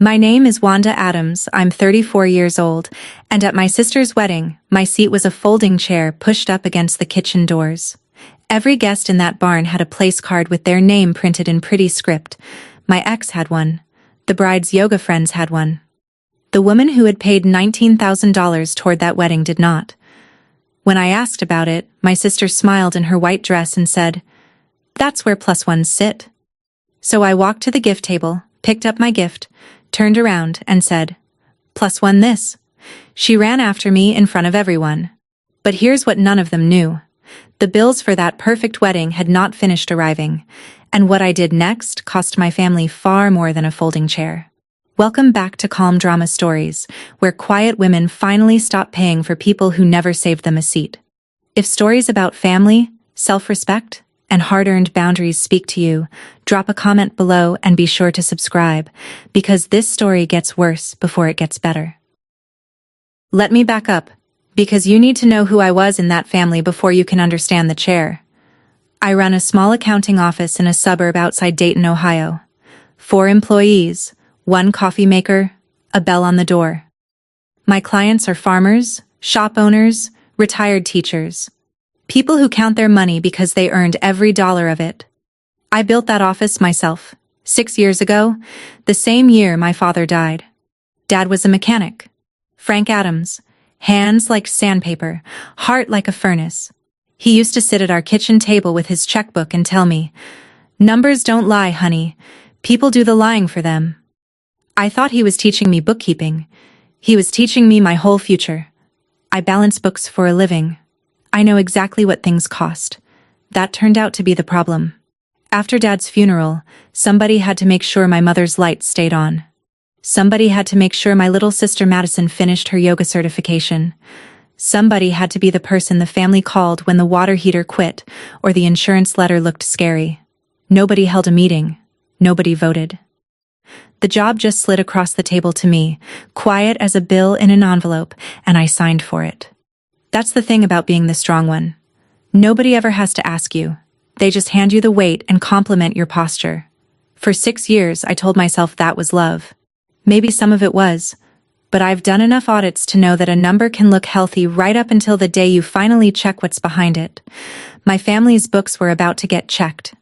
My name is Wanda Adams, I'm 34 years old, and at my sister's wedding, my seat was a folding chair pushed up against the kitchen doors. Every guest in that barn had a place card with their name printed in pretty script. My ex had one. The bride's yoga friends had one. The woman who had paid $19,000 toward that wedding did not. When I asked about it, my sister smiled in her white dress and said, "That's where plus ones sit." So I walked to the gift table, picked up my gift, turned around, and said, "Plus one this." She ran after me in front of everyone. But here's what none of them knew. The bills for that perfect wedding had not finished arriving, and what I did next cost my family far more than a folding chair. Welcome back to Calm Drama Stories, where quiet women finally stop paying for people who never saved them a seat. If stories about family, self-respect, and hard-earned boundaries speak to you, drop a comment below and be sure to subscribe, because this story gets worse before it gets better. Let me back up, because you need to know who I was in that family before you can understand the chair. I run a small accounting office in a suburb outside Dayton, Ohio. 4 employees, 1 coffee maker, a bell on the door. My clients are farmers, shop owners, retired teachers. People who count their money because they earned every dollar of it. I built that office myself, 6 years ago, the same year my father died. Dad was a mechanic. Frank Adams, hands like sandpaper, heart like a furnace. He used to sit at our kitchen table with his checkbook and tell me, "Numbers don't lie, honey. People do the lying for them." I thought he was teaching me bookkeeping. He was teaching me my whole future. I balance books for a living. I know exactly what things cost. That turned out to be the problem. After Dad's funeral, somebody had to make sure my mother's lights stayed on. Somebody had to make sure my little sister Madison finished her yoga certification. Somebody had to be the person the family called when the water heater quit or the insurance letter looked scary. Nobody held a meeting. Nobody voted. The job just slid across the table to me, quiet as a bill in an envelope, and I signed for it. That's the thing about being the strong one. Nobody ever has to ask you. They just hand you the weight and compliment your posture. For 6 years, I told myself that was love. Maybe some of it was, but I've done enough audits to know that a number can look healthy right up until the day you finally check what's behind it. My family's books were about to get checked.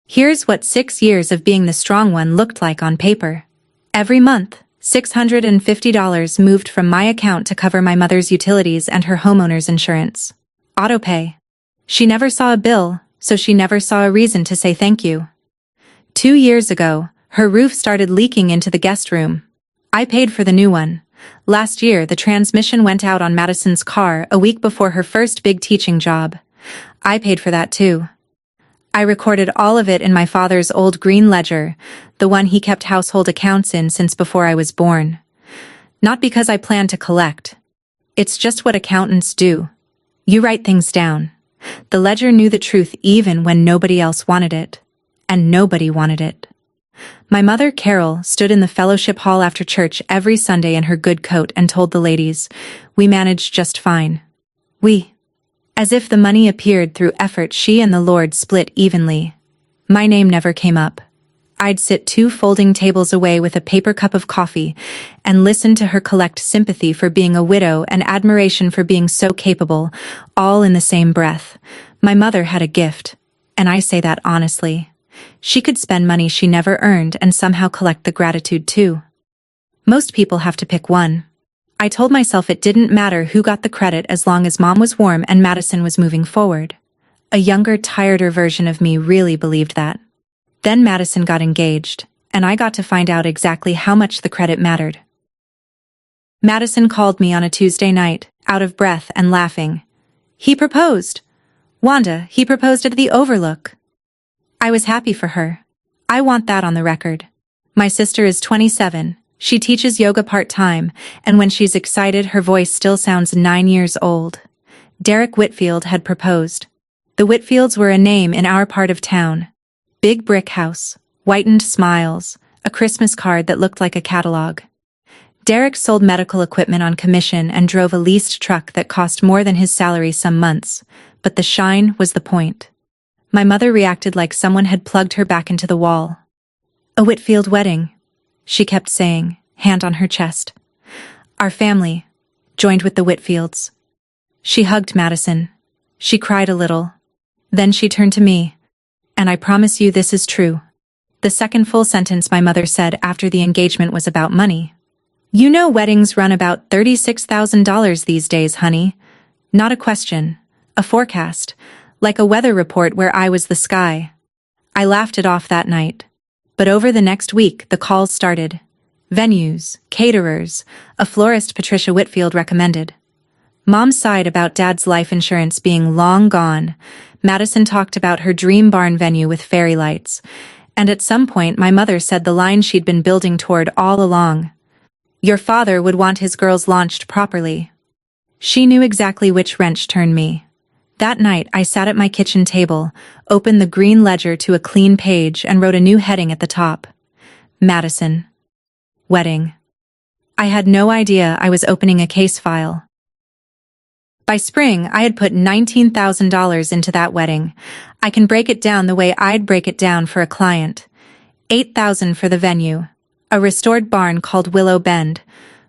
Here's what 6 years of being the strong one looked like on paper. Every month, $650 moved from my account to cover my mother's utilities and her homeowner's insurance. Autopay. She never saw a bill, so she never saw a reason to say thank you. 2 years ago, her roof started leaking into the guest room. I paid for the new one. Last year, the transmission went out on Madison's car a week before her first big teaching job. I paid for that too. I recorded all of it in my father's old green ledger, the one he kept household accounts in since before I was born. Not because I planned to collect. It's just what accountants do. You write things down. The ledger knew the truth even when nobody else wanted it. And nobody wanted it. My mother, Carol, stood in the fellowship hall after church every Sunday in her good coat and told the ladies, "We managed just fine." As if the money appeared through effort she and the Lord split evenly. My name never came up. I'd sit 2 folding tables away with a paper cup of coffee and listen to her collect sympathy for being a widow and admiration for being so capable, all in the same breath. My mother had a gift, and I say that honestly. She could spend money she never earned and somehow collect the gratitude too. Most people have to pick one. I told myself it didn't matter who got the credit as long as Mom was warm and Madison was moving forward. A younger, tireder version of me really believed that. Then Madison got engaged, and I got to find out exactly how much the credit mattered. Madison called me on a Tuesday night, out of breath and laughing. "He proposed. Wanda, he proposed at the Overlook." I was happy for her. I want that on the record. My sister is 27. She teaches yoga part-time, and when she's excited her voice still sounds 9 years old. Derek Whitfield had proposed. The Whitfields were a name in our part of town. Big brick house, whitened smiles, a Christmas card that looked like a catalog. Derek sold medical equipment on commission and drove a leased truck that cost more than his salary some months, but the shine was the point. My mother reacted like someone had plugged her back into the wall. A Whitfield wedding. she kept saying, hand on her chest. Our family, joined with the Whitfields. She hugged Madison. She cried a little. Then she turned to me. And I promise you this is true. The second full sentence my mother said after the engagement was about money. You know weddings run about $36,000 these days, honey. Not a question. A forecast. Like a weather report where I was the sky. I laughed it off that night. But over the next week, the calls started. Venues, caterers, a florist Patricia Whitfield recommended. Mom sighed about Dad's life insurance being long gone. Madison talked about her dream barn venue with fairy lights. And at some point my mother said the line she'd been building toward all along. Your father would want his girls launched properly. She knew exactly which wrench turned me. That night I sat at my kitchen table, opened the green ledger to a clean page and wrote a new heading at the top. Madison. Wedding. I had no idea I was opening a case file. By spring, I had put $19,000 into that wedding. I can break it down the way I'd break it down for a client. $8,000 for the venue. A restored barn called Willow Bend,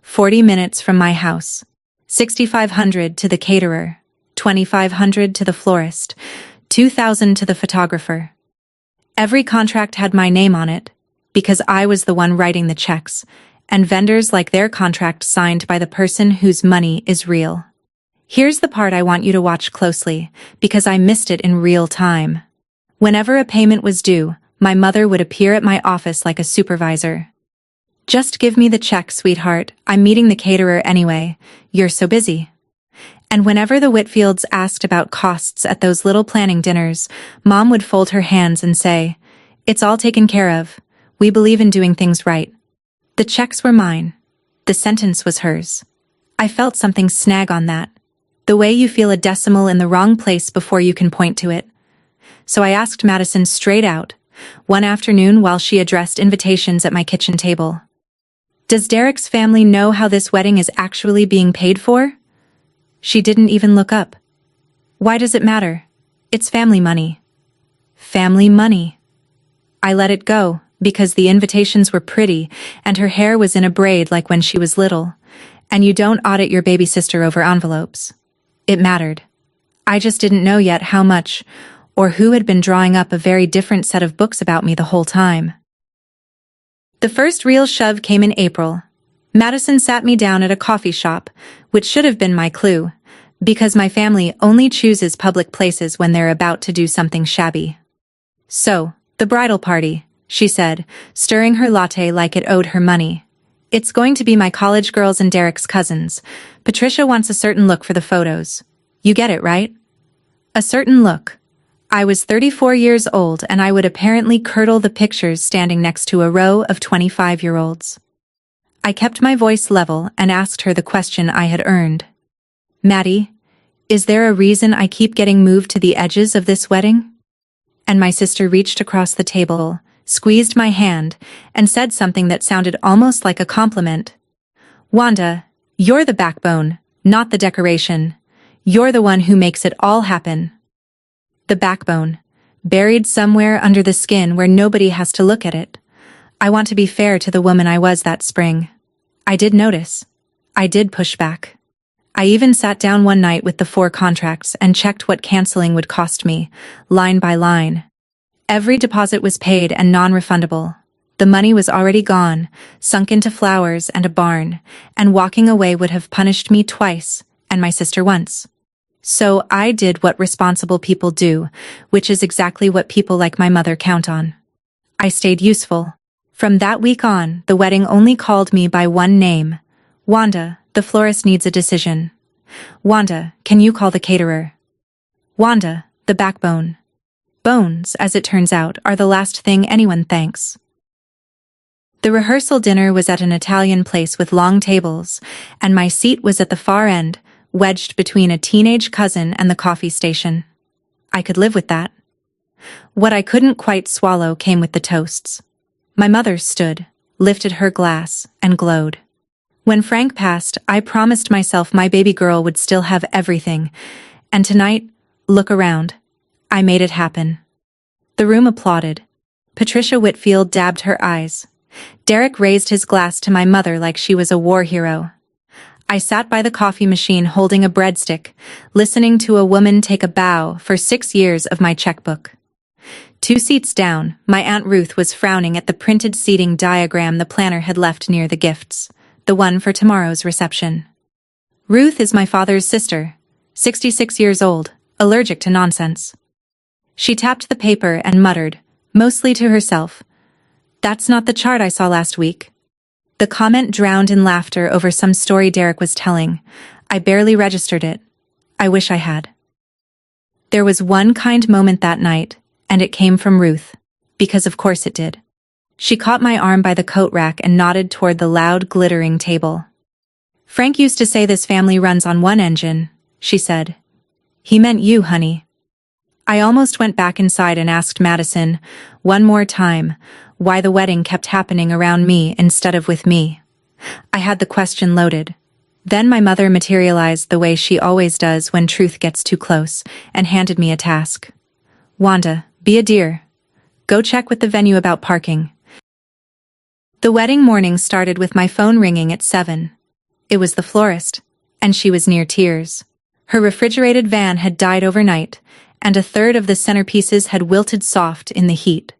40 minutes from my house. $6,500 to the caterer. $2,500 to the florist. $2,000 to the photographer. Every contract had my name on it, because I was the one writing the checks, and vendors like their contract signed by the person whose money is real. Here's the part I want you to watch closely, because I missed it in real time. Whenever a payment was due, my mother would appear at my office like a supervisor. Just give me the check, sweetheart. I'm meeting the caterer anyway. You're so busy. And whenever the Whitfields asked about costs at those little planning dinners, Mom would fold her hands and say, It's all taken care of. We believe in doing things right. The checks were mine. The sentence was hers. I felt something snag on that. The way you feel a decimal in the wrong place before you can point to it. So I asked Madison straight out, one afternoon while she addressed invitations at my kitchen table. Does Derek's family know how this wedding is actually being paid for? She didn't even look up. Why does it matter? It's family money. Family money. I let it go, because the invitations were pretty, and her hair was in a braid like when she was little. And you don't audit your baby sister over envelopes. It mattered. I just didn't know yet how much, or who had been drawing up a very different set of books about me the whole time. The first real shove came in April. Madison sat me down at a coffee shop, which should have been my clue, because my family only chooses public places when they're about to do something shabby. So, the bridal party, she said, stirring her latte like it owed her money. It's going to be my college girls and Derek's cousins. Patricia wants a certain look for the photos. You get it, right? A certain look. I was 34 years old and I would apparently curdle the pictures standing next to a row of 25-year-olds. I kept my voice level and asked her the question I had earned. Maddie, is there a reason I keep getting moved to the edges of this wedding? And my sister reached across the table, squeezed my hand, and said something that sounded almost like a compliment. Wanda, you're the backbone, not the decoration. You're the one who makes it all happen. The backbone, buried somewhere under the skin where nobody has to look at it. I want to be fair to the woman I was that spring. I did notice. I did push back. I even sat down one night with the 4 contracts and checked what canceling would cost me, line by line. Every deposit was paid and non-refundable. The money was already gone, sunk into flowers and a barn, and walking away would have punished me twice, and my sister once. So I did what responsible people do, which is exactly what people like my mother count on. I stayed useful. From that week on, the wedding only called me by one name. Wanda, the florist needs a decision. Wanda, can you call the caterer? Wanda, the backbone. Bones, as it turns out, are the last thing anyone thanks. The rehearsal dinner was at an Italian place with long tables, and my seat was at the far end, wedged between a teenage cousin and the coffee station. I could live with that. What I couldn't quite swallow came with the toasts. My mother stood, lifted her glass, and glowed. When Frank passed, I promised myself my baby girl would still have everything, and tonight, look around. I made it happen. The room applauded. Patricia Whitfield dabbed her eyes. Derek raised his glass to my mother like she was a war hero. I sat by the coffee machine holding a breadstick, listening to a woman take a bow for 6 years of my checkbook. 2 seats down, my Aunt Ruth was frowning at the printed seating diagram the planner had left near the gifts, the one for tomorrow's reception. Ruth is my father's sister, 66 years old, allergic to nonsense. She tapped the paper and muttered, mostly to herself, "That's not the chart I saw last week." The comment drowned in laughter over some story Derek was telling. I barely registered it. I wish I had. There was one kind moment that night, and it came from Ruth. Because of course it did. She caught my arm by the coat rack and nodded toward the loud, glittering table. "Frank used to say this family runs on one engine," she said. "He meant you, honey." I almost went back inside and asked Madison, one more time, why the wedding kept happening around me instead of with me. I had the question loaded. Then my mother materialized the way she always does when truth gets too close, and handed me a task. "Wanda, be a dear. Go check with the venue about parking." The wedding morning started with my phone ringing at 7. It was the florist, and she was near tears. Her refrigerated van had died overnight, and a third of the centerpieces had wilted soft in the heat.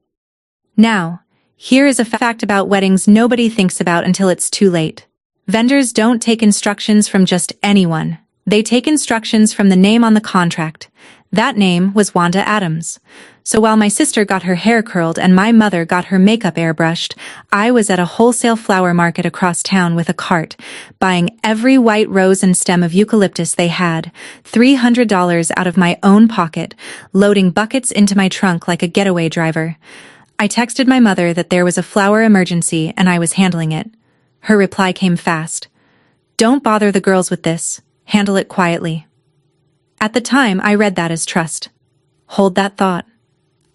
Now, here is a fact about weddings nobody thinks about until it's too late. Vendors don't take instructions from just anyone. They take instructions from the name on the contract. That name was Wanda Adams. So while my sister got her hair curled and my mother got her makeup airbrushed, I was at a wholesale flower market across town with a cart, buying every white rose and stem of eucalyptus they had, $300 out of my own pocket, loading buckets into my trunk like a getaway driver. I texted my mother that there was a flower emergency and I was handling it. Her reply came fast. "Don't bother the girls with this. Handle it quietly." At the time, I read that as trust. Hold that thought.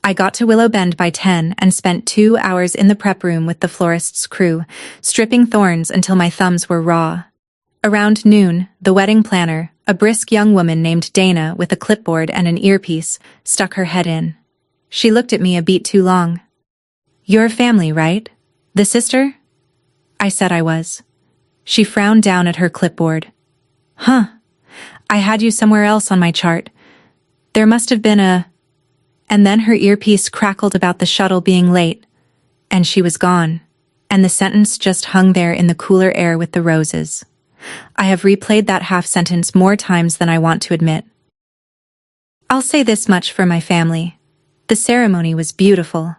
I got to Willow Bend by 10 and spent 2 hours in the prep room with the florist's crew, stripping thorns until my thumbs were raw. Around noon, the wedding planner, a brisk young woman named Dana with a clipboard and an earpiece, stuck her head in. She looked at me a beat too long. "You're family, right? The sister?" I said I was. She frowned down at her clipboard. "Huh. I had you somewhere else on my chart. There must have been a..." And then her earpiece crackled about the shuttle being late, and she was gone, and the sentence just hung there in the cooler air with the roses. I have replayed that half sentence more times than I want to admit. I'll say this much for my family. The ceremony was beautiful.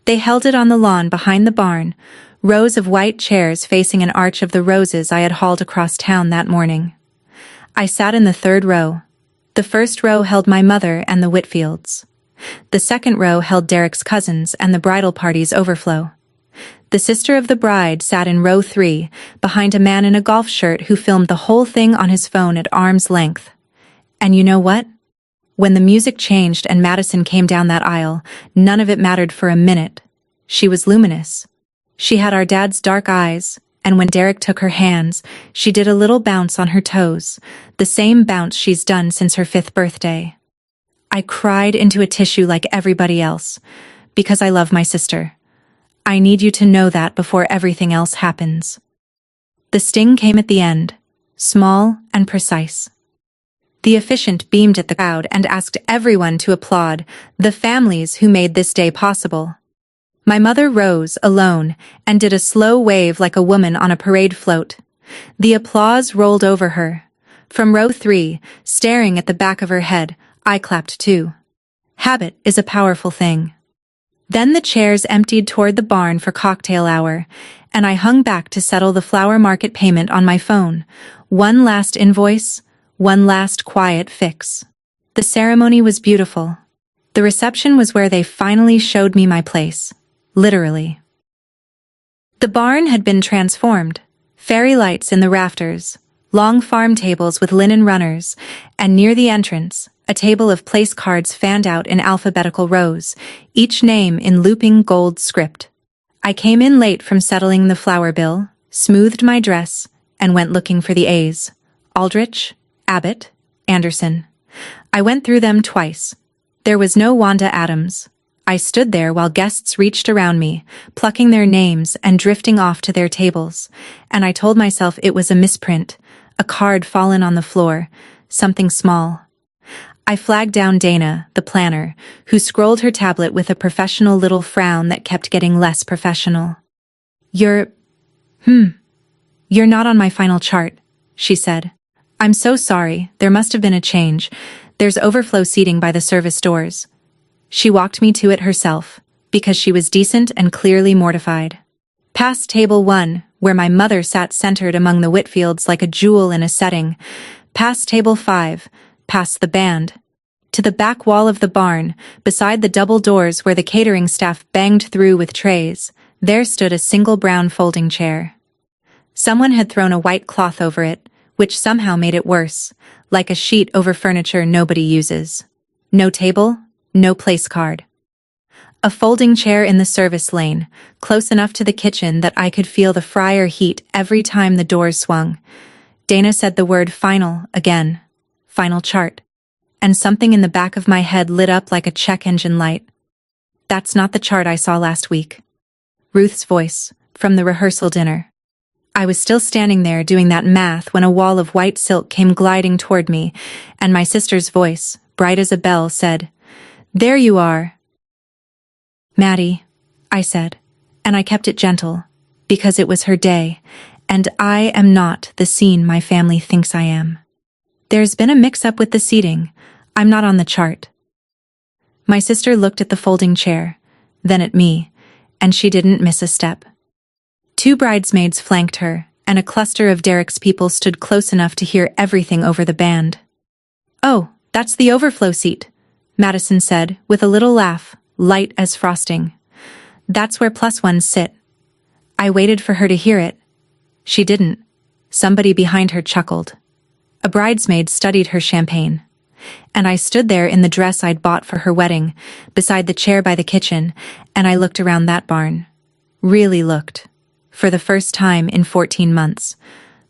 They held it on the lawn behind the barn, rows of white chairs facing an arch of the roses I had hauled across town that morning. I sat in the 3rd row. The 1st row held my mother and the Whitfields. The 2nd row held Derek's cousins and the bridal party's overflow. The sister of the bride sat in row 3, behind a man in a golf shirt who filmed the whole thing on his phone at arm's length. And you know what? When the music changed and Madison came down that aisle, none of it mattered for a minute. She was luminous. She had our dad's dark eyes, and when Derek took her hands, she did a little bounce on her toes, the same bounce she's done since her 5th birthday. I cried into a tissue like everybody else, because I love my sister. I need you to know that before everything else happens. The sting came at the end, small and precise. The officiant beamed at the crowd and asked everyone to applaud the families who made this day possible. My mother rose, alone, and did a slow wave like a woman on a parade float. The applause rolled over her. From row 3, staring at the back of her head, I clapped too. Habit is a powerful thing. Then the chairs emptied toward the barn for cocktail hour, and I hung back to settle the flower market payment on my phone. One last invoice, one last quiet fix. The ceremony was beautiful. The reception was where they finally showed me my place. Literally. The barn had been transformed. Fairy lights in the rafters, long farm tables with linen runners, and near the entrance, a table of place cards fanned out in alphabetical rows, each name in looping gold script. I came in late from settling the flower bill, smoothed my dress, and went looking for the A's. Aldrich, Abbott, Anderson. I went through them twice. There was no Wanda Adams. I stood there while guests reached around me, plucking their names and drifting off to their tables, and I told myself it was a misprint, a card fallen on the floor, something small. I flagged down Dana, the planner, who scrolled her tablet with a professional little frown that kept getting less professional. You're not on my final chart, she said. I'm so sorry, there must have been a change. There's overflow seating by the service doors. She walked me to it herself, because she was decent and clearly mortified. Past table 1, where my mother sat centered among the Whitfields like a jewel in a setting. Past table 5, past the band. To the back wall of the barn, beside the double doors where the catering staff banged through with trays, there stood a single brown folding chair. Someone had thrown a white cloth over it, which somehow made it worse, like a sheet over furniture nobody uses. No table, no place card. A folding chair in the service lane, close enough to the kitchen that I could feel the fryer heat every time the doors swung. Dana said the word final again. Final chart. And something in the back of my head lit up like a check engine light. That's not the chart I saw last week. Ruth's voice, from the rehearsal dinner. I was still standing there doing that math when a wall of white silk came gliding toward me, and my sister's voice, bright as a bell, said, "There you are." "Maddie," I said, and I kept it gentle, because it was her day, and I am not the scene my family thinks I am. There's been a mix-up with the seating. I'm not on the chart. My sister looked at the folding chair, then at me, and she didn't miss a step. 2 bridesmaids flanked her, and a cluster of Derek's people stood close enough to hear everything over the band. "Oh, that's the overflow seat," Madison said, with a little laugh, light as frosting. "That's where +1s sit." I waited for her to hear it. She didn't. Somebody behind her chuckled. A bridesmaid studied her champagne. And I stood there in the dress I'd bought for her wedding, beside the chair by the kitchen, and I looked around that barn. Really looked. For the first time in 14 months.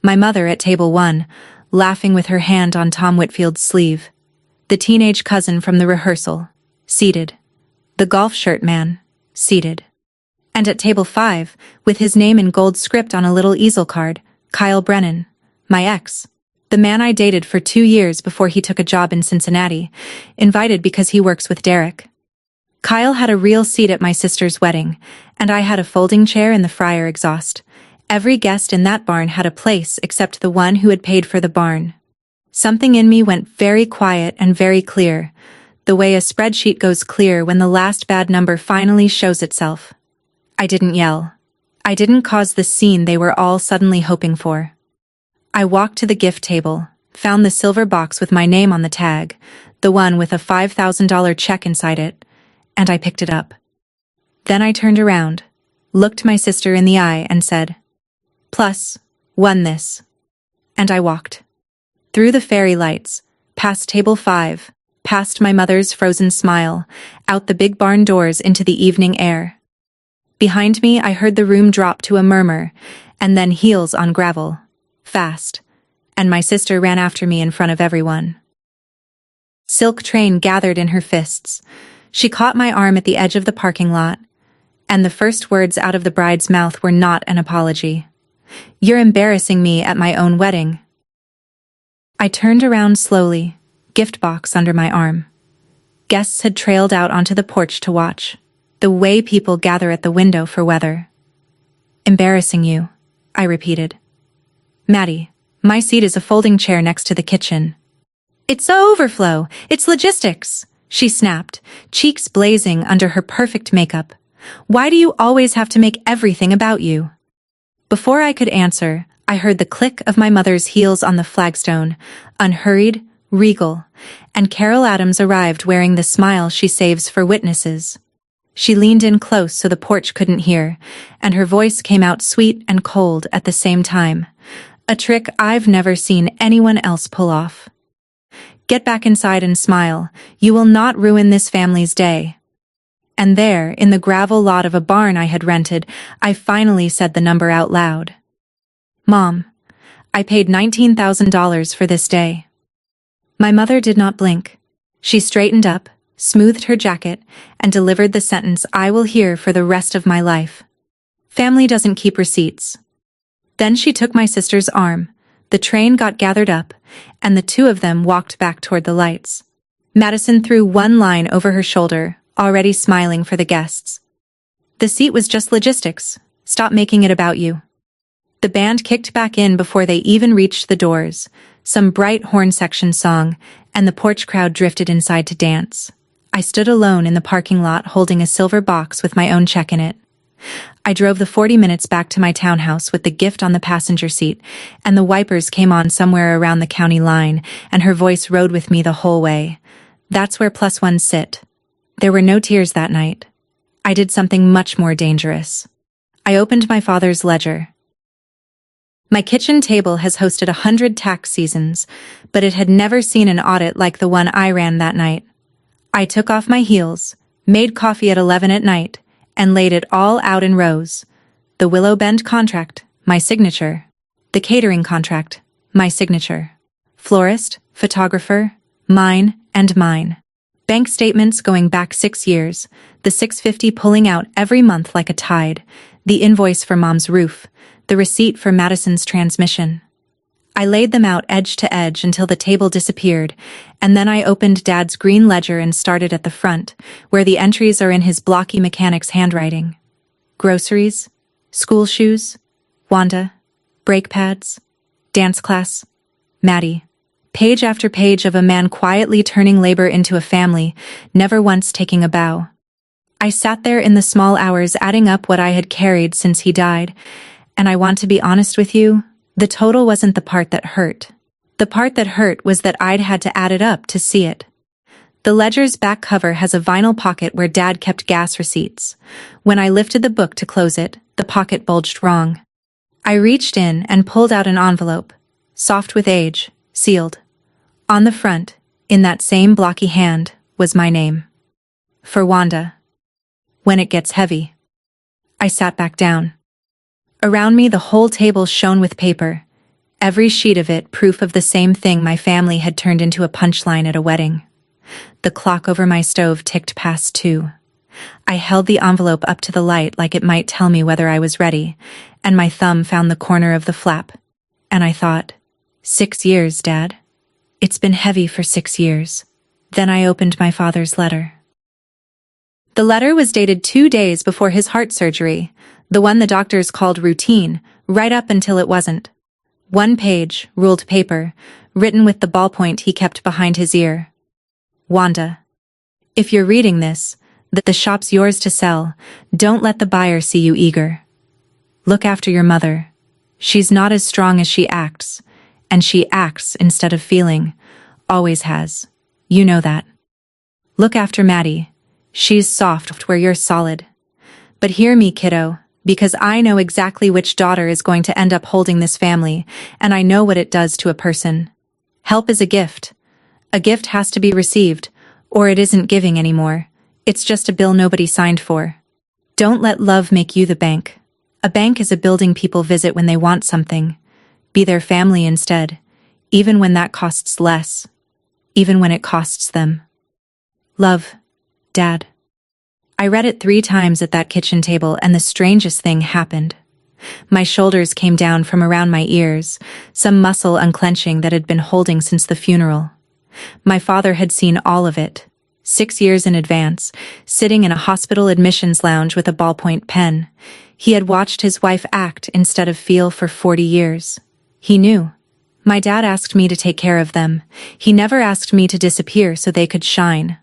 My mother at table 1, laughing with her hand on Tom Whitfield's sleeve. The teenage cousin from the rehearsal, seated. The golf shirt man, seated. And at table 5, with his name in gold script on a little easel card, Kyle Brennan, my ex. The man I dated for 2 years before he took a job in Cincinnati, invited because he works with Derek. Kyle had a real seat at my sister's wedding, and I had a folding chair in the fryer exhaust. Every guest in that barn had a place except the one who had paid for the barn. Something in me went very quiet and very clear, the way a spreadsheet goes clear when the last bad number finally shows itself. I didn't yell. I didn't cause the scene they were all suddenly hoping for. I walked to the gift table, found the silver box with my name on the tag, the one with a $5,000 check inside it, and I picked it up. Then I turned around, looked my sister in the eye and said, "+1 this." And I walked. Through the fairy lights, past table 5, past my mother's frozen smile, out the big barn doors into the evening air. Behind me I heard the room drop to a murmur, and then heels on gravel. Fast, and my sister ran after me in front of everyone. Silk train gathered in her fists. She caught my arm at the edge of the parking lot, and the first words out of the bride's mouth were not an apology. "You're embarrassing me at my own wedding." I turned around slowly, gift box under my arm. Guests had trailed out onto the porch to watch, the way people gather at the window for weather. "Embarrassing you," I repeated. "Maddie, my seat is a folding chair next to the kitchen." "It's overflow! It's logistics!" she snapped, cheeks blazing under her perfect makeup. "Why do you always have to make everything about you?" Before I could answer, I heard the click of my mother's heels on the flagstone, unhurried, regal, and Carol Adams arrived wearing the smile she saves for witnesses. She leaned in close so the porch couldn't hear, and her voice came out sweet and cold at the same time. A trick I've never seen anyone else pull off. "Get back inside and smile. You will not ruin this family's day." And there, in the gravel lot of a barn I had rented, I finally said the number out loud. "Mom, I paid $19,000 for this day." My mother did not blink. She straightened up, smoothed her jacket, and delivered the sentence I will hear for the rest of my life. Family doesn't keep receipts. Then she took my sister's arm, the train got gathered up, and the two of them walked back toward the lights. Madison threw one line over her shoulder, already smiling for the guests. The seat was just logistics. Stop making it about you. The band kicked back in before they even reached the doors, some bright horn section song, and the porch crowd drifted inside to dance. I stood alone in the parking lot holding a silver box with my own check in it. I drove the 40 minutes back to my townhouse with the gift on the passenger seat, and the wipers came on somewhere around the county line, and her voice rode with me the whole way. That's where plus ones sit. There were no tears that night. I did something much more dangerous. I opened my father's ledger. My kitchen table has hosted 100 tax seasons, but it had never seen an audit like the one I ran that night. I took off my heels, made coffee at 11 at night, and laid it all out in rows. The Willow Bend contract, my signature. The catering contract, my signature. Florist, photographer, mine and mine. Bank statements going back 6 years, the $650 pulling out every month like a tide, the invoice for Mom's roof, the receipt for Madison's transmission. I laid them out edge to edge until the table disappeared, and then I opened Dad's green ledger and started at the front, where the entries are in his blocky mechanic's handwriting. Groceries, school shoes, Wanda, brake pads, dance class, Maddie. Page after page of a man quietly turning labor into a family, never once taking a bow. I sat there in the small hours adding up what I had carried since he died, and I want to be honest with you, the total wasn't the part that hurt. The part that hurt was that I'd had to add it up to see it. The ledger's back cover has a vinyl pocket where Dad kept gas receipts. When I lifted the book to close it, the pocket bulged wrong. I reached in and pulled out an envelope, soft with age, sealed. On the front, in that same blocky hand, was my name. For Wanda. When it gets heavy. I sat back down. Around me the whole table shone with paper, every sheet of it proof of the same thing my family had turned into a punchline at a wedding. The clock over my stove ticked past 2. I held the envelope up to the light like it might tell me whether I was ready, and my thumb found the corner of the flap. And I thought, 6 years, Dad. It's been heavy for 6 years. Then I opened my father's letter. The letter was dated 2 days before his heart surgery, the one the doctors called routine, right up until it wasn't. 1 page, ruled paper, written with the ballpoint he kept behind his ear. Wanda. If you're reading this, the shop's yours to sell. Don't let the buyer see you eager. Look after your mother. She's not as strong as she acts, and she acts instead of feeling. Always has. You know that. Look after Maddie. She's soft where you're solid. But hear me, kiddo, because I know exactly which daughter is going to end up holding this family, and I know what it does to a person. Help is a gift. A gift has to be received, or it isn't giving anymore. It's just a bill nobody signed for. Don't let love make you the bank. A bank is a building people visit when they want something. Be their family instead, even when that costs less. Even when it costs them. Love, Dad. I read it 3 times at that kitchen table, and the strangest thing happened. My shoulders came down from around my ears, some muscle unclenching that had been holding since the funeral. My father had seen all of it, 6 years in advance, sitting in a hospital admissions lounge with a ballpoint pen. He had watched his wife act instead of feel for 40 years. He knew. My dad asked me to take care of them. He never asked me to disappear so they could shine.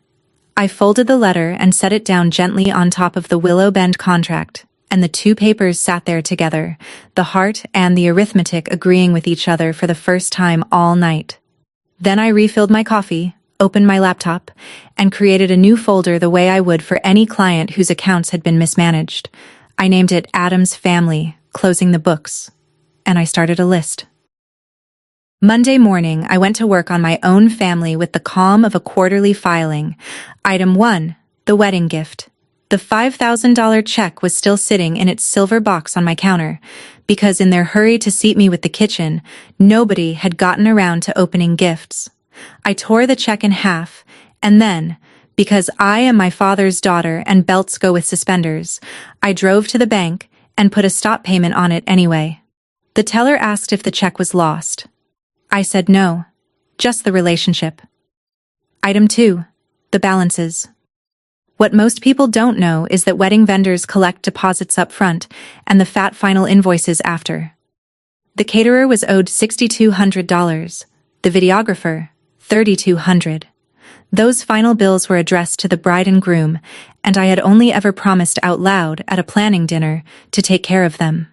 I folded the letter and set it down gently on top of the Willow Bend contract, and the 2 papers sat there together, the heart and the arithmetic agreeing with each other for the first time all night. Then I refilled my coffee, opened my laptop, and created a new folder the way I would for any client whose accounts had been mismanaged. I named it Adam's Family, Closing the Books, and I started a list. Monday morning, I went to work on my own family with the calm of a quarterly filing. Item 1, the wedding gift. The $5,000 check was still sitting in its silver box on my counter, because in their hurry to seat me with the kitchen, nobody had gotten around to opening gifts. I tore the check in half, and then, Because I am my father's daughter and belts go with suspenders, I drove to the bank and put a stop payment on it anyway. The teller asked if the check was lost. I said no, just the relationship. Item 2. The balances. What most people don't know is that wedding vendors collect deposits up front and the fat final invoices after. The caterer was owed $6,200, the videographer, $3,200. Those final bills were addressed to the bride and groom, and I had only ever promised out loud at a planning dinner to take care of them.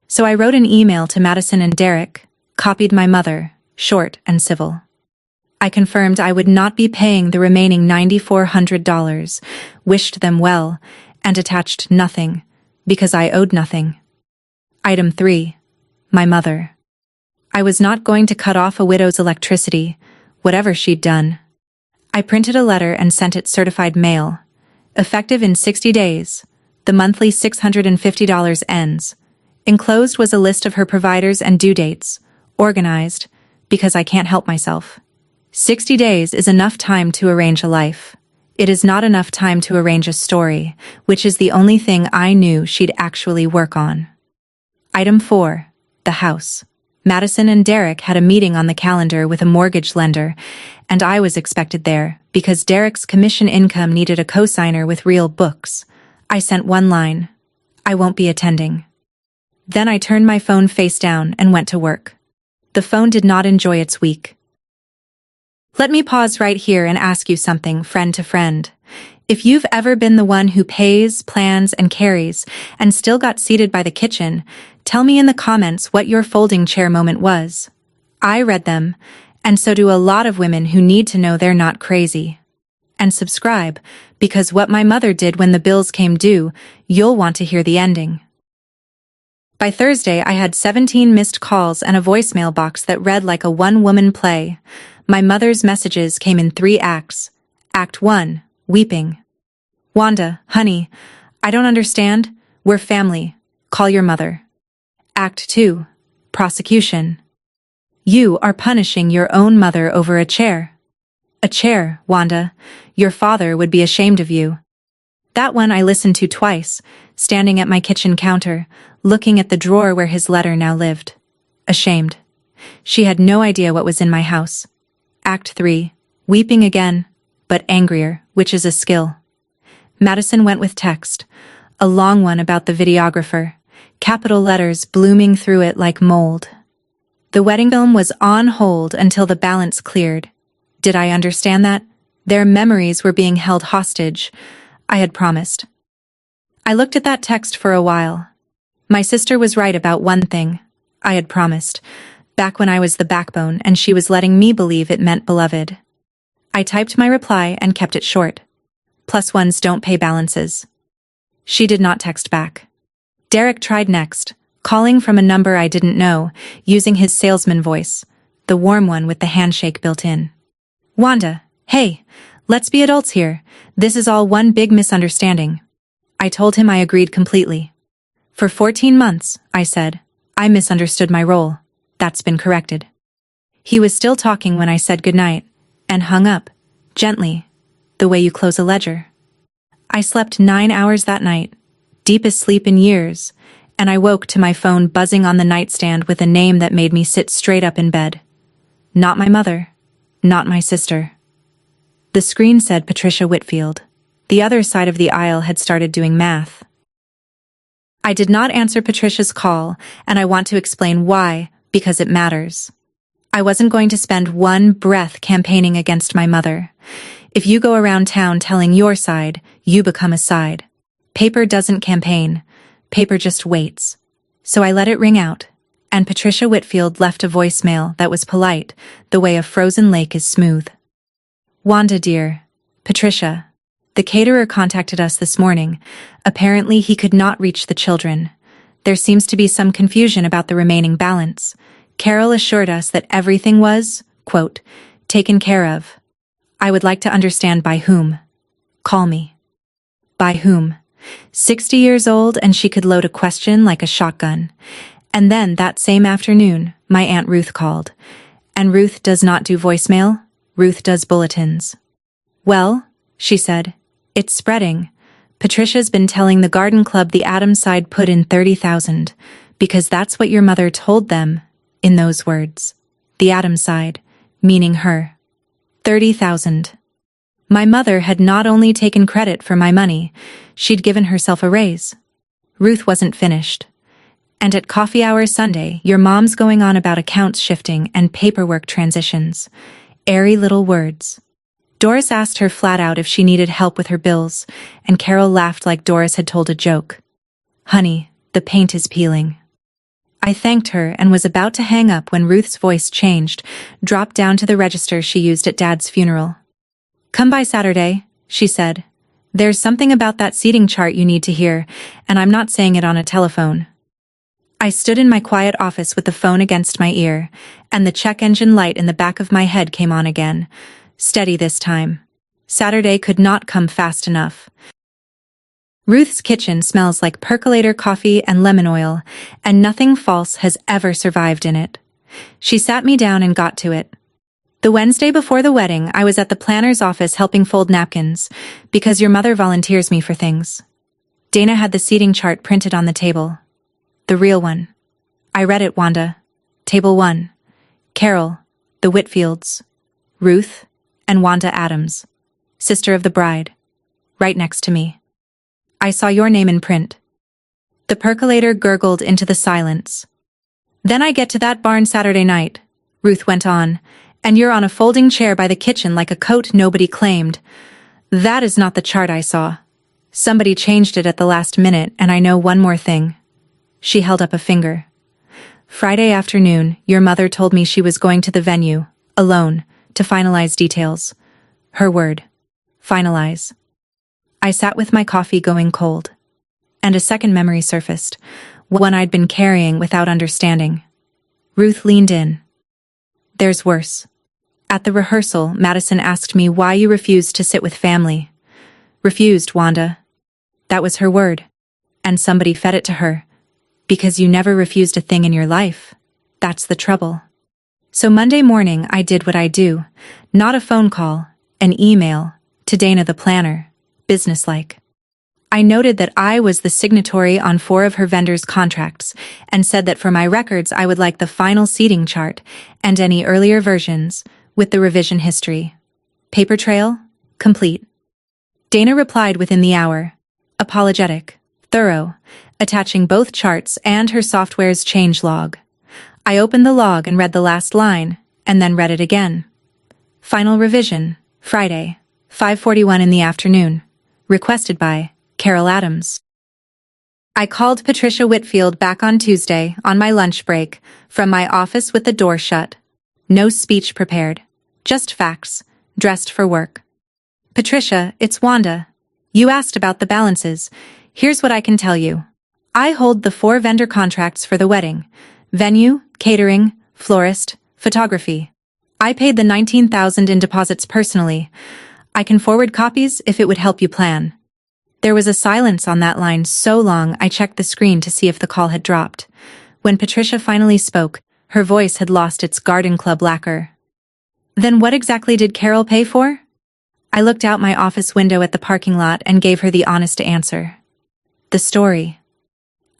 So I wrote an email to Madison and Derek, copied my mother, short and civil. I confirmed I would not be paying the remaining $9,400, wished them well, and attached nothing, because I owed nothing. Item 3. My mother. I was not going to cut off a widow's electricity, whatever she'd done. I printed a letter and sent it certified mail. Effective in 60 days, the monthly $650 ends. Enclosed was a list of her providers and due dates, organized, because I can't help myself. 60 days is enough time to arrange a life. It is not enough time to arrange a story, which is the only thing I knew she'd actually work on. Item 4. The house. Madison and Derek had a meeting on the calendar with a mortgage lender, and I was expected there because Derek's commission income needed a cosigner with real books. I sent one line, "I won't be attending." Then I turned my phone face down and went to work. The phone did not enjoy its week. Let me pause right here and ask you something, friend to friend. If you've ever been the one who pays, plans, and carries, and still got seated by the kitchen, tell me in the comments what your folding chair moment was. I read them, and so do a lot of women who need to know they're not crazy. And subscribe, because what my mother did when the bills came due, you'll want to hear the ending. By Thursday, I had 17 missed calls and a voicemail box that read like a one-woman play. My mother's messages came in 3 acts. Act 1, weeping. "Wanda, honey, I don't understand. We're family. Call your mother." Act 2, prosecution. "You are punishing your own mother over a chair. A chair, Wanda. Your father would be ashamed of you." That one I listened to twice, standing at my kitchen counter, looking at the drawer where his letter now lived. Ashamed. She had no idea what was in my house. Act 3, weeping again, but angrier, which is a skill. Madison went with text, a long one about the videographer, capital letters blooming through it like mold. The wedding film was on hold until the balance cleared. Did I understand that? Their memories were being held hostage. I had promised. I looked at that text for a while. My sister was right about one thing. I had promised, back when I was the backbone and she was letting me believe it meant beloved. I typed my reply and kept it short. +1s don't pay balances. She did not text back. Derek tried next, calling from a number I didn't know, using his salesman voice, the warm one with the handshake built in. "Wanda, hey, let's be adults here. This is all one big misunderstanding." I told him I agreed completely. "For 14 months, I said, I misunderstood my role. That's been corrected." He was still talking when I said goodnight, and hung up, gently, the way you close a ledger. I slept 9 hours that night, deepest sleep in years, and I woke to my phone buzzing on the nightstand with a name that made me sit straight up in bed. Not my mother, not my sister. The screen said Patricia Whitfield. The other side of the aisle had started doing math. I did not answer Patricia's call, and I want to explain why, because it matters. I wasn't going to spend one breath campaigning against my mother. If you go around town telling your side, you become a side. Paper doesn't campaign. Paper just waits. So I let it ring out, and Patricia Whitfield left a voicemail that was polite, the way a frozen lake is smooth. "Wanda dear, Patricia. The caterer contacted us this morning. Apparently he could not reach the children. There seems to be some confusion about the remaining balance. Carol assured us that everything was, quote, taken care of. I would like to understand by whom. Call me." By whom? 60 years old and she could load a question like a shotgun. And then that same afternoon, my Aunt Ruth called. And Ruth does not do voicemail. Ruth does bulletins. Well, she said. It's spreading. Patricia's been telling the garden club the Adams side put in 30,000, because that's what your mother told them, in those words. The Adams side, meaning her. 30,000. My mother had not only taken credit for my money, she'd given herself a raise. Ruth wasn't finished. And at coffee hour Sunday, your mom's going on about accounts shifting and paperwork transitions. Airy little words. Doris asked her flat out if she needed help with her bills, and Carol laughed like Doris had told a joke. Honey, the paint is peeling. I thanked her and was about to hang up when Ruth's voice changed, dropped down to the register she used at Dad's funeral. Come by Saturday, she said. There's something about that seating chart you need to hear, and I'm not saying it on a telephone. I stood in my quiet office with the phone against my ear, and the check engine light in the back of my head came on again. Steady this time. Saturday could not come fast enough. Ruth's kitchen smells like percolator coffee and lemon oil, and nothing false has ever survived in it. She sat me down and got to it. The Wednesday before the wedding, I was at the planner's office helping fold napkins, because your mother volunteers me for things. Dana had the seating chart printed on the table. The real one. I read it, Wanda. Table 1. Carol, the Whitfields, Ruth, and Wanda Adams, sister of the bride, right next to me. I saw your name in print. The percolator gurgled into the silence. Then I get to that barn Saturday night, Ruth went on, and you're on a folding chair by the kitchen like a coat nobody claimed. That is not the chart I saw. Somebody changed it at the last minute, and I know one more thing. She held up a finger. Friday afternoon, your mother told me she was going to the venue, alone, to finalize details. Her word. Finalize. I sat with my coffee going cold. And a second memory surfaced, one I'd been carrying without understanding. Ruth leaned in. There's worse. At the rehearsal, Madison asked me why you refused to sit with family. Refused, Wanda. That was her word. And somebody fed it to her. Because you never refused a thing in your life. That's the trouble. So Monday morning I did what I do. Not a phone call, an email, to Dana the planner, businesslike. I noted that I was the signatory on 4 of her vendors' contracts, and said that for my records I would like the final seating chart, and any earlier versions, with the revision history. Paper trail? Complete. Dana replied within the hour. Apologetic. Thorough. Attaching both charts and her software's change log. I opened the log and read the last line, and then read it again. Final revision, Friday, 5:41 in the afternoon. Requested by Carol Adams. I called Patricia Whitfield back on Tuesday, on my lunch break, from my office with the door shut. No speech prepared. Just facts, dressed for work. Patricia, it's Wanda. You asked about the balances. Here's what I can tell you. I hold the 4 vendor contracts for the wedding. Venue, catering, florist, photography. I paid the $19,000 in deposits personally. I can forward copies if it would help you plan. There was a silence on that line so long I checked the screen to see if the call had dropped. When Patricia finally spoke, her voice had lost its garden club lacquer. Then what exactly did Carol pay for? I looked out my office window at the parking lot and gave her the honest answer. The story.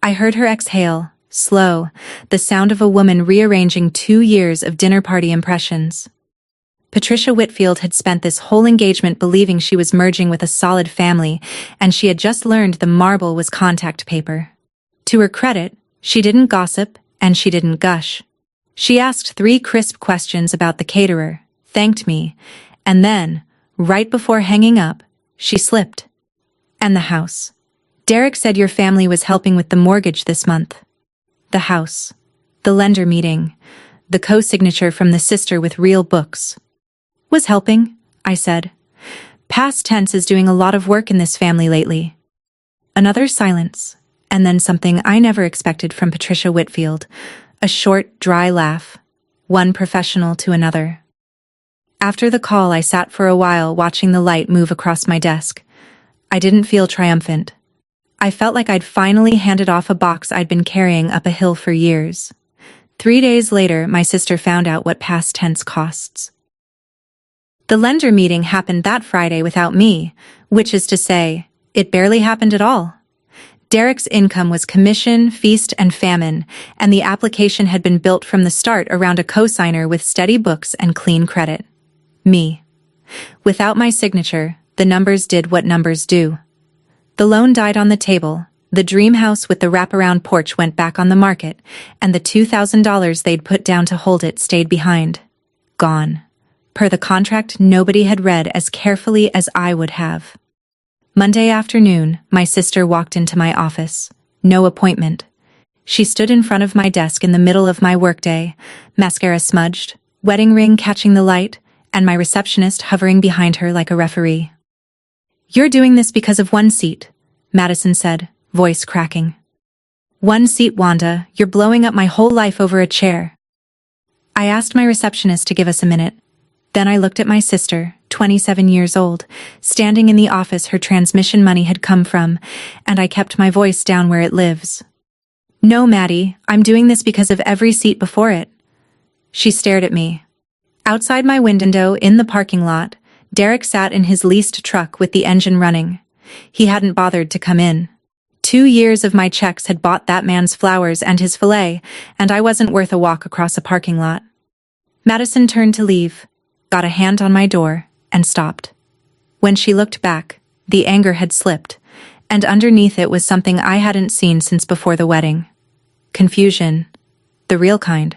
I heard her exhale, slow, the sound of a woman rearranging 2 years of dinner party impressions. Patricia Whitfield had spent this whole engagement believing she was merging with a solid family, and she had just learned the marble was contact paper. To her credit, she didn't gossip, and she didn't gush. She asked 3 crisp questions about the caterer, thanked me, and then, right before hanging up, she slipped. And the house. Derek said your family was helping with the mortgage this month. The house. The lender meeting. The co-signature from the sister with real books. Was helping, I said. Past tense is doing a lot of work in this family lately. Another silence, and then something I never expected from Patricia Whitfield. A short, dry laugh. One professional to another. After the call, I sat for a while watching the light move across my desk. I didn't feel triumphant. I felt like I'd finally handed off a box I'd been carrying up a hill for years. 3 days later, my sister found out what past tense costs. The lender meeting happened that Friday without me, which is to say, it barely happened at all. Derek's income was commission, feast, and famine, and the application had been built from the start around a cosigner with steady books and clean credit. Me. Without my signature, the numbers did what numbers do. The loan died on the table, the dream house with the wraparound porch went back on the market, and the $2,000 they'd put down to hold it stayed behind. Gone. Per the contract nobody had read as carefully as I would have. Monday afternoon, my sister walked into my office. No appointment. She stood in front of my desk in the middle of my workday, mascara smudged, wedding ring catching the light, and my receptionist hovering behind her like a referee. "You're doing this because of one seat," Madison said, voice cracking. "One seat, Wanda, you're blowing up my whole life over a chair." I asked my receptionist to give us a minute. Then I looked at my sister, 27 years old, standing in the office her transmission money had come from, and I kept my voice down where it lives. "No, Maddie, I'm doing this because of every seat before it." She stared at me. Outside my window, in the parking lot, Derek sat in his leased truck with the engine running. He hadn't bothered to come in. 2 years of my checks had bought that man's flowers and his filet, and I wasn't worth a walk across a parking lot. Madison turned to leave, got a hand on my door, and stopped. When she looked back, the anger had slipped, and underneath it was something I hadn't seen since before the wedding. Confusion. The real kind.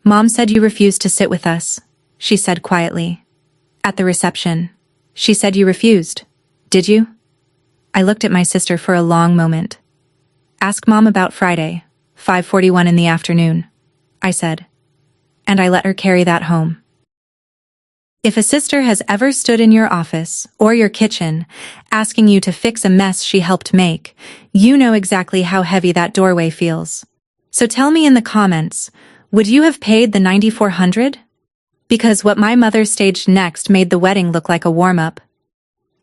"Mom said you refused to sit with us," she said quietly. "At the reception. She said you refused. Did you?" I looked at my sister for a long moment. "Ask Mom about Friday, 5:41 in the afternoon," I said. And I let her carry that home. If a sister has ever stood in your office, or your kitchen, asking you to fix a mess she helped make, you know exactly how heavy that doorway feels. So tell me in the comments, would you have paid the $9,400? Because what my mother staged next made the wedding look like a warm-up.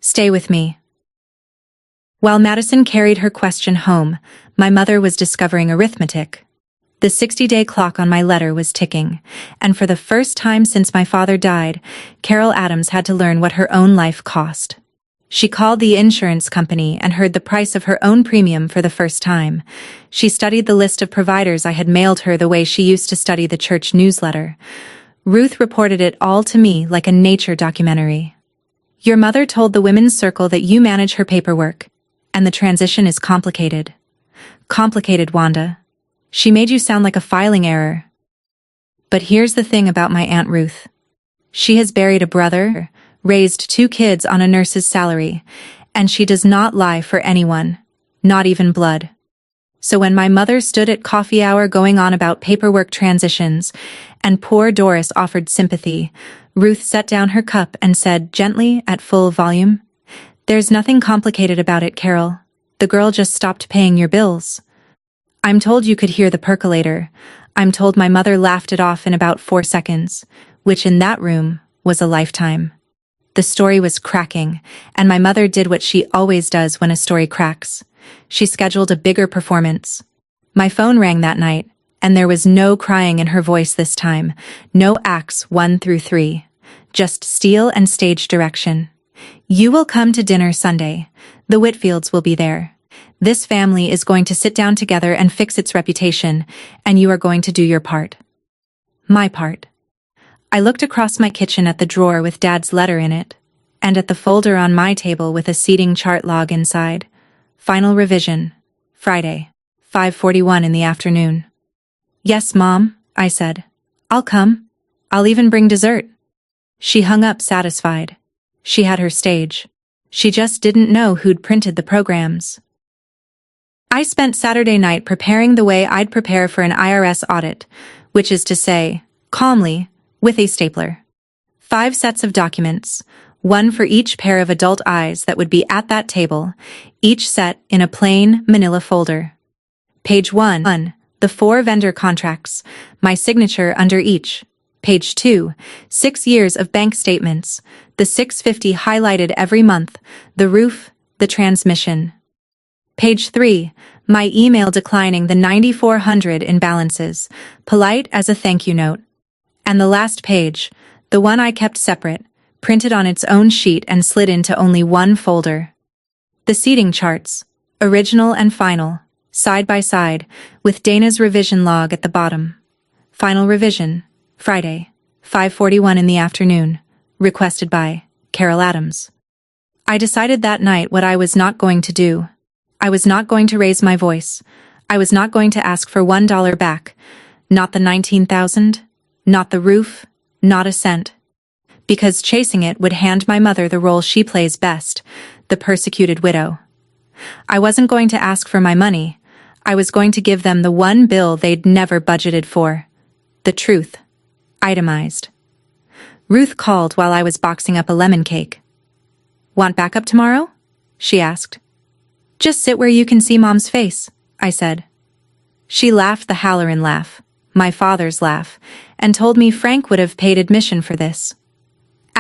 Stay with me. While Madison carried her question home, my mother was discovering arithmetic. The 60-day clock on my letter was ticking, and for the first time since my father died, Carol Adams had to learn what her own life cost. She called the insurance company and heard the price of her own premium for the first time. She studied the list of providers I had mailed her the way she used to study the church newsletter. Ruth reported it all to me like a nature documentary. "Your mother told the women's circle that you manage her paperwork, and the transition is complicated." Complicated, Wanda. She made you sound like a filing error. But here's the thing about my Aunt Ruth. She has buried a brother, raised 2 kids on a nurse's salary, and she does not lie for anyone, not even blood. So when my mother stood at coffee hour going on about paperwork transitions, and poor Doris offered sympathy, Ruth set down her cup and said gently, at full volume, "There's nothing complicated about it, Carol. The girl just stopped paying your bills." I'm told you could hear the percolator. I'm told my mother laughed it off in about 4 seconds, which in that room was a lifetime. The story was cracking, and my mother did what she always does when a story cracks. She scheduled a bigger performance. My phone rang that night, and there was no crying in her voice this time, no acts 1 through 3, just steel and stage direction. "You will come to dinner Sunday. The Whitfields will be there. This family is going to sit down together and fix its reputation, and you are going to do your part." My part. I looked across my kitchen at the drawer with Dad's letter in it, and at the folder on my table with a seating chart log inside. Final revision. Friday, 5:41 in the afternoon. "Yes, Mom," I said. "I'll come. I'll even bring dessert." She hung up satisfied. She had her stage. She just didn't know who'd printed the programs. I spent Saturday night preparing the way I'd prepare for an IRS audit, which is to say, calmly, with a stapler. 5 sets of documents, 1 for each pair of adult eyes that would be at that table, each set in a plain, manila folder. Page 1, the 4 vendor contracts, my signature under each. Page 2, 6 years of bank statements, the $650 highlighted every month, the roof, the transmission. Page 3, my email declining the $9,400 in balances, polite as a thank you note. And the last page, the one I kept separate, printed on its own sheet and slid into only one folder. The seating charts, original and final, side by side, with Dana's revision log at the bottom. Final revision, Friday, 5:41 in the afternoon, requested by Carol Adams. I decided that night what I was not going to do. I was not going to raise my voice. I was not going to ask for $1 back. Not the $19,000, not the roof, not a cent. Because chasing it would hand my mother the role she plays best, the persecuted widow. I wasn't going to ask for my money. I was going to give them the one bill they'd never budgeted for. The truth. Itemized. Ruth called while I was boxing up a lemon cake. "Want backup tomorrow?" she asked. "Just sit where you can see Mom's face," I said. She laughed the Halloran laugh, my father's laugh, and told me Frank would have paid admission for this.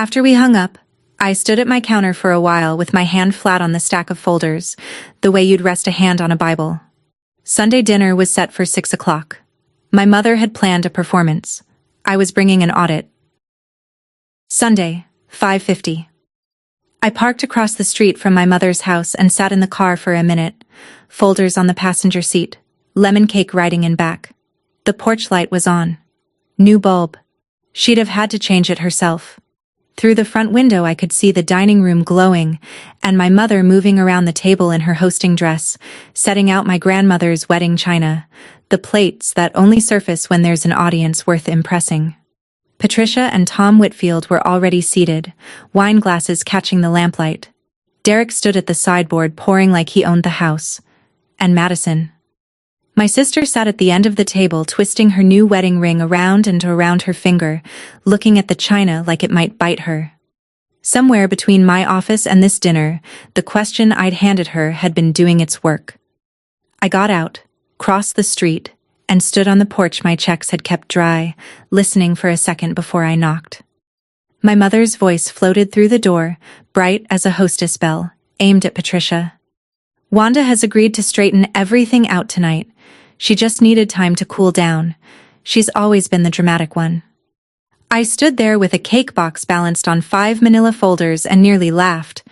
After we hung up, I stood at my counter for a while with my hand flat on the stack of folders, the way you'd rest a hand on a Bible. Sunday dinner was set for 6 o'clock. My mother had planned a performance. I was bringing an audit. Sunday, 5:50. I parked across the street from my mother's house and sat in the car for a minute, folders on the passenger seat, lemon cake riding in back. The porch light was on. New bulb. She'd have had to change it herself. Through the front window I could see the dining room glowing, and my mother moving around the table in her hosting dress, setting out my grandmother's wedding china, the plates that only surface when there's an audience worth impressing. Patricia and Tom Whitfield were already seated, wine glasses catching the lamplight. Derek stood at the sideboard pouring like he owned the house. And Madison. My sister sat at the end of the table twisting her new wedding ring around and around her finger, looking at the china like it might bite her. Somewhere between my office and this dinner, the question I'd handed her had been doing its work. I got out, crossed the street, and stood on the porch my checks had kept dry, listening for a second before I knocked. My mother's voice floated through the door, bright as a hostess bell, aimed at Patricia. "Wanda has agreed to straighten everything out tonight. She just needed time to cool down. She's always been the dramatic one." I stood there with a cake box balanced on 5 manila folders and nearly laughed.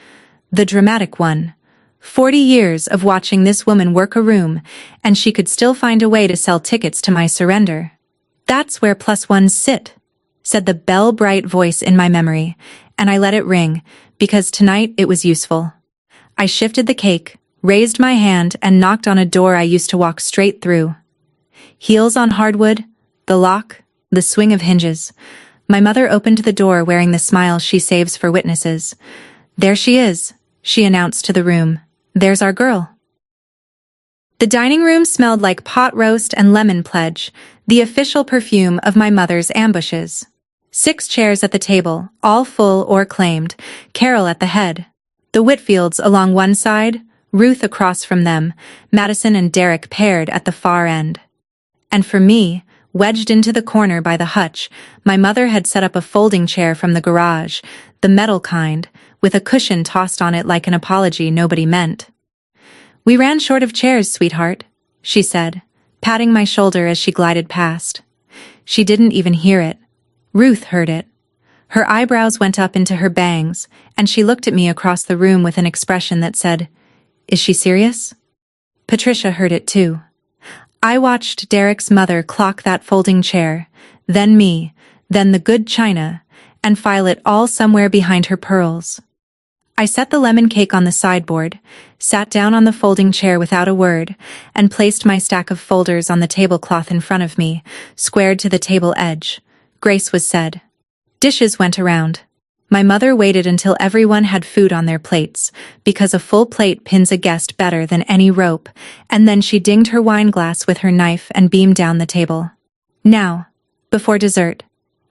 The dramatic one. 40 years of watching this woman work a room, and she could still find a way to sell tickets to my surrender. "That's where +1s sit," said the bell-bright voice in my memory, and I let it ring, because tonight it was useful. I shifted the cake, raised my hand, and knocked on a door I used to walk straight through. Heels on hardwood, the lock, the swing of hinges. My mother opened the door wearing the smile she saves for witnesses. "There she is," she announced to the room. "There's our girl." The dining room smelled like pot roast and lemon pledge, the official perfume of my mother's ambushes. 6 chairs at the table, all full or claimed, Carol at the head. The Whitfields along one side, Ruth across from them, Madison and Derek paired at the far end. And for me, wedged into the corner by the hutch, my mother had set up a folding chair from the garage, the metal kind, with a cushion tossed on it like an apology nobody meant. "We ran short of chairs, sweetheart," she said, patting my shoulder as she glided past. She didn't even hear it. Ruth heard it. Her eyebrows went up into her bangs, and she looked at me across the room with an expression that said, "Is she serious?" Patricia heard it too. I watched Derek's mother clock that folding chair, then me, then the good china, and file it all somewhere behind her pearls. I set the lemon cake on the sideboard, sat down on the folding chair without a word, and placed my stack of folders on the tablecloth in front of me, squared to the table edge. Grace was said. Dishes went around. My mother waited until everyone had food on their plates, because a full plate pins a guest better than any rope, and then she dinged her wine glass with her knife and beamed down the table. "Now, before dessert,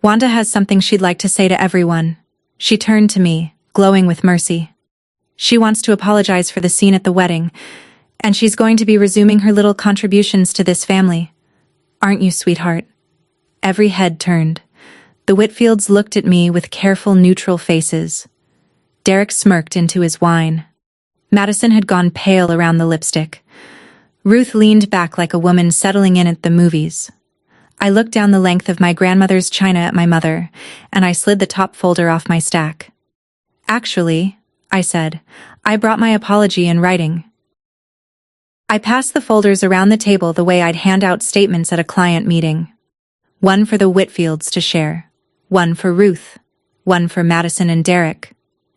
Wanda has something she'd like to say to everyone." She turned to me, glowing with mercy. "She wants to apologize for the scene at the wedding, and she's going to be resuming her little contributions to this family. Aren't you, sweetheart?" Every head turned. The Whitfields looked at me with careful, neutral faces. Derek smirked into his wine. Madison had gone pale around the lipstick. Ruth leaned back like a woman settling in at the movies. I looked down the length of my grandmother's china at my mother, and I slid the top folder off my stack. Actually, I said, I brought my apology in writing. I passed the folders around the table the way I'd hand out statements at a client meeting. One for the Whitfields to share. One for Ruth. One for Madison and Derek.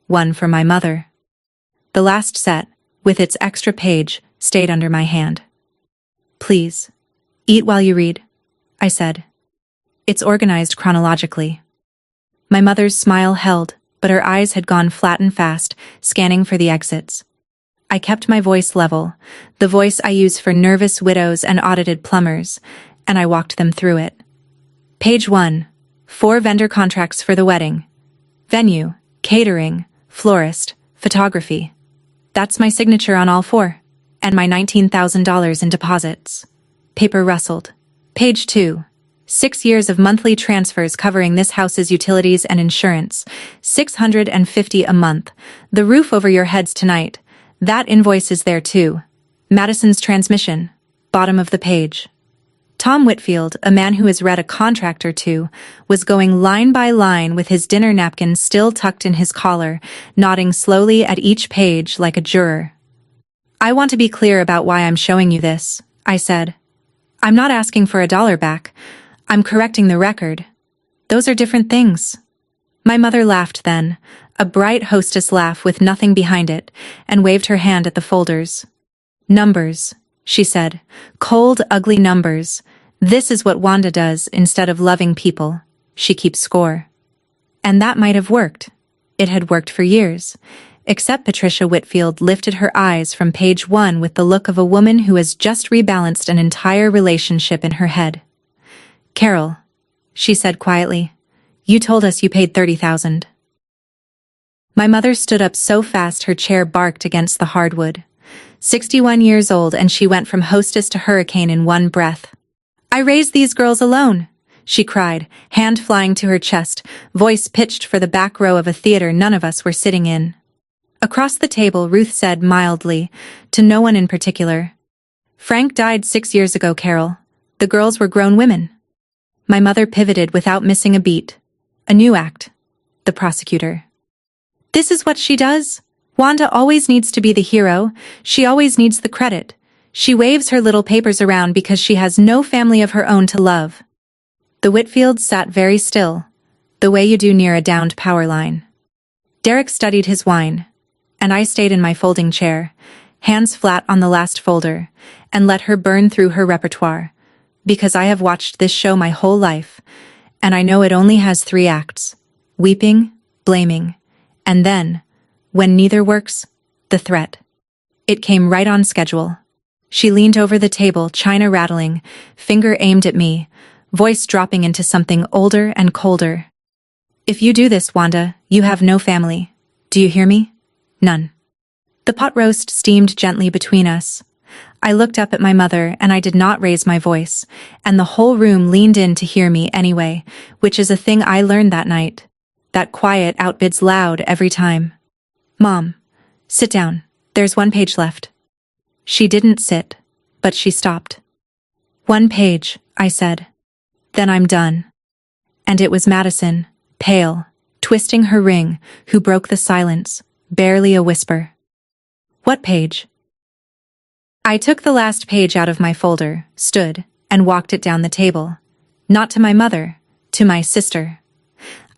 One for my mother. The last set, with its extra page, stayed under my hand. Please, eat while you read, I said. It's organized chronologically. My mother's smile held, but her eyes had gone flat and fast, scanning for the exits. I kept my voice level, the voice I use for nervous widows and audited plumbers, and I walked them through it. Page 1. 4 vendor contracts for the wedding. Venue, catering, florist, photography. That's my signature on all 4. And my $19,000 in deposits. Paper rustled. Page 2. 6 years of monthly transfers covering this house's utilities and insurance. $650 a month. The roof over your heads tonight. That invoice is there too. Madison's transmission. Bottom of the page. Tom Whitfield, a man who has read a contract or two, was going line by line with his dinner napkin still tucked in his collar, nodding slowly at each page like a juror. I want to be clear about why I'm showing you this, I said. I'm not asking for $1 back. I'm correcting the record. Those are different things. My mother laughed then, a bright hostess laugh with nothing behind it, and waved her hand at the folders. Numbers, she said. Cold, ugly numbers. This is what Wanda does instead of loving people. She keeps score. And that might have worked. It had worked for years. Except Patricia Whitfield lifted her eyes from page 1 with the look of a woman who has just rebalanced an entire relationship in her head. Carol, she said quietly, you told us you paid $30,000. My mother stood up so fast her chair barked against the hardwood. 61 years old, and she went from hostess to hurricane in one breath. I raised these girls alone, she cried, hand flying to her chest, voice pitched for the back row of a theater none of us were sitting in. Across the table, Ruth said mildly, to no one in particular, Frank died 6 years ago, Carol. The girls were grown women. My mother pivoted without missing a beat. A new act. The prosecutor. This is what she does. Wanda always needs to be the hero. She always needs the credit. She waves her little papers around because she has no family of her own to love. The Whitfields sat very still, the way you do near a downed power line. Derek studied his wine, and I stayed in my folding chair, hands flat on the last folder, and let her burn through her repertoire, because I have watched this show my whole life, and I know it only has 3 acts: weeping, blaming, and then, when neither works, the threat. It came right on schedule. She leaned over the table, china rattling, finger aimed at me, voice dropping into something older and colder. If you do this, Wanda, you have no family. Do you hear me? None. The pot roast steamed gently between us. I looked up at my mother and I did not raise my voice, and the whole room leaned in to hear me anyway, which is a thing I learned that night. That quiet outbids loud every time. Mom, sit down. There's 1 page left. She didn't sit, but she stopped. 1 page, I said. Then I'm done. And it was Madison, pale, twisting her ring, who broke the silence, barely a whisper. What page? I took the last page out of my folder, stood, and walked it down the table. Not to my mother, to my sister.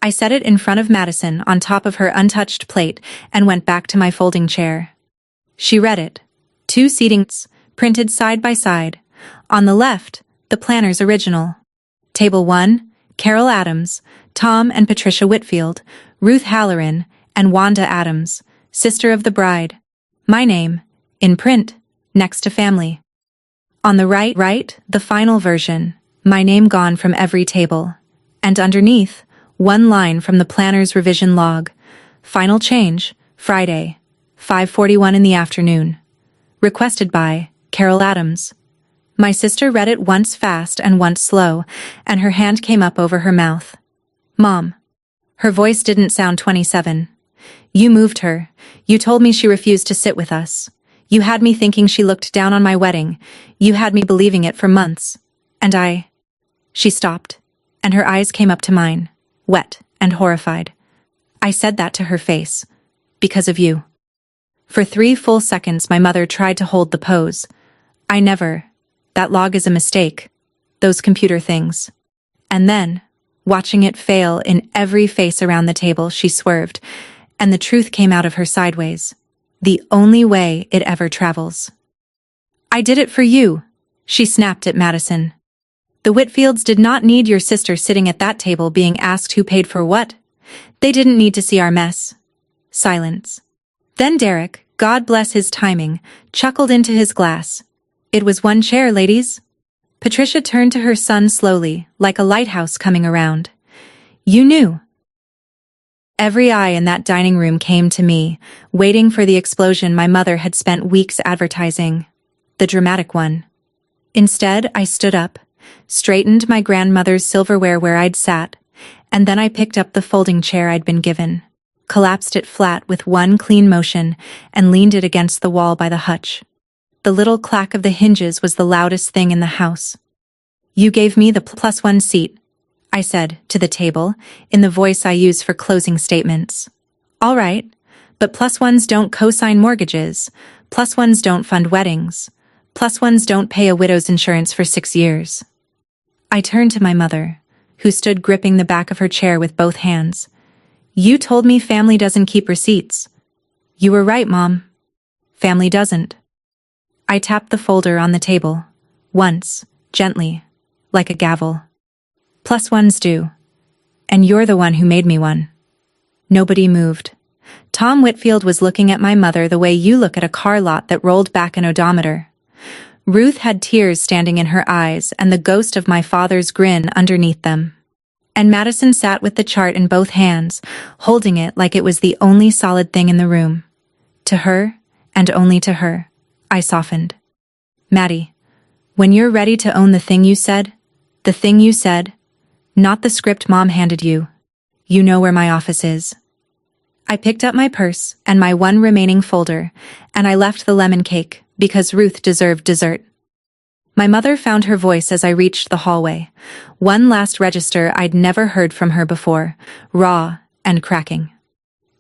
I set it in front of Madison on top of her untouched plate and went back to my folding chair. She read it. 2 seatings, printed side by side. On the left, the planner's original. Table 1, Carol Adams, Tom and Patricia Whitfield, Ruth Halloran, and Wanda Adams, sister of the bride. My name, in print, next to family. On the right, the final version, my name gone from every table. And underneath, 1 line from the planner's revision log. Final change, Friday, 5:41 in the afternoon. Requested by Carol Adams. My sister read it once fast and once slow, and her hand came up over her mouth. Mom. Her voice didn't sound 27. You moved her. You told me she refused to sit with us. You had me thinking she looked down on my wedding. You had me believing it for months. And I... She stopped, and her eyes came up to mine, wet and horrified. I said that to her face, Because of you. For 3 full seconds my mother tried to hold the pose. I never. That log is a mistake. Those computer things. And then, watching it fail in every face around the table, she swerved, and the truth came out of her sideways. The only way it ever travels. I did it for you, she snapped at Madison. The Whitfields did not need your sister sitting at that table being asked who paid for what. They didn't need to see our mess. Silence. Then Derek, God bless his timing, chuckled into his glass. It was 1 chair, ladies. Patricia turned to her son slowly, like a lighthouse coming around. You knew. Every eye in that dining room came to me, waiting for the explosion my mother had spent weeks advertising. The dramatic one. Instead, I stood up, straightened my grandmother's silverware where I'd sat, and then I picked up the folding chair I'd been given, collapsed it flat with one clean motion, and leaned it against the wall by the hutch. The little clack of the hinges was the loudest thing in the house. You gave me the +1 seat, I said, to the table, in the voice I use for closing statements. All right, but +1s don't co-sign mortgages, +1s don't fund weddings, +1s don't pay a widow's insurance for 6 years. I turned to my mother, who stood gripping the back of her chair with both hands. You told me family doesn't keep receipts. You were right, Mom. Family doesn't. I tapped the folder on the table, once, gently, like a gavel. +1s do. And you're the one who made me one. Nobody moved. Tom Whitfield was looking at my mother the way you look at a car lot that rolled back an odometer. Ruth had tears standing in her eyes and the ghost of my father's grin underneath them. And Madison sat with the chart in both hands, holding it like it was the only solid thing in the room. To her, and only to her, I softened. Maddie, when you're ready to own the thing you said, not the script Mom handed you, you know where my office is. I picked up my purse and my one remaining folder, and I left the lemon cake, because Ruth deserved dessert. My mother found her voice as I reached the hallway, one last register I'd never heard from her before, raw and cracking.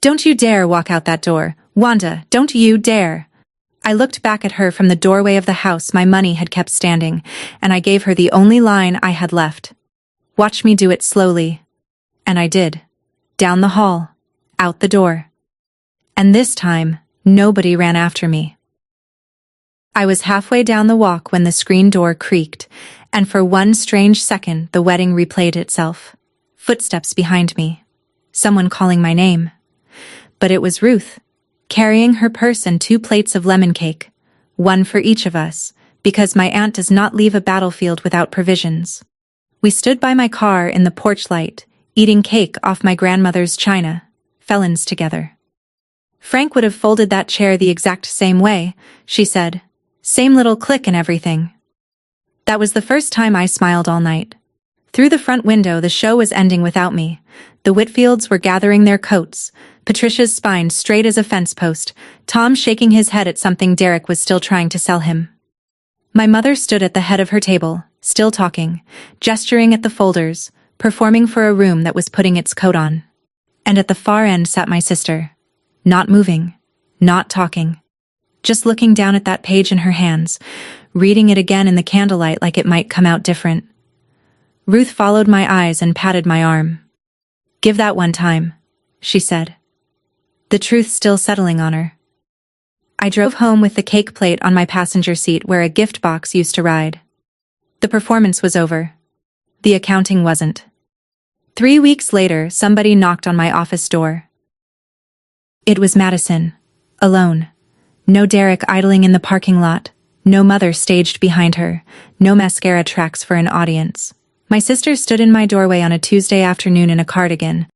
Don't you dare walk out that door, Wanda, don't you dare. I looked back at her from the doorway of the house my money had kept standing, and I gave her the only line I had left. Watch me do it slowly. And I did. Down the hall. Out the door. And this time, nobody ran after me. I was halfway down the walk when the screen door creaked, and for one strange second the wedding replayed itself. Footsteps behind me. Someone calling my name. But it was Ruth, carrying her purse and 2 plates of lemon cake, one for each of us, because my aunt does not leave a battlefield without provisions. We stood by my car in the porch light, eating cake off my grandmother's china, felons together. Frank would have folded that chair the exact same way, she said. Same little click and everything. That was the first time I smiled all night. Through the front window the show was ending without me. The Whitfields were gathering their coats, Patricia's spine straight as a fence post, Tom shaking his head at something Derek was still trying to sell him. My mother stood at the head of her table, still talking, gesturing at the folders, performing for a room that was putting its coat on. And at the far end sat my sister. Not moving, not talking. Just looking down at that page in her hands, reading it again in the candlelight like it might come out different. Ruth followed my eyes and patted my arm. Give that one time, she said. The truth still settling on her. I drove home with the cake plate on my passenger seat where a gift box used to ride. The performance was over. The accounting wasn't. 3 weeks later, somebody knocked on my office door. It was Madison, alone. No Derek idling in the parking lot, no mother staged behind her, no mascara tracks for an audience. My sister stood in my doorway on a Tuesday afternoon in a cardigan,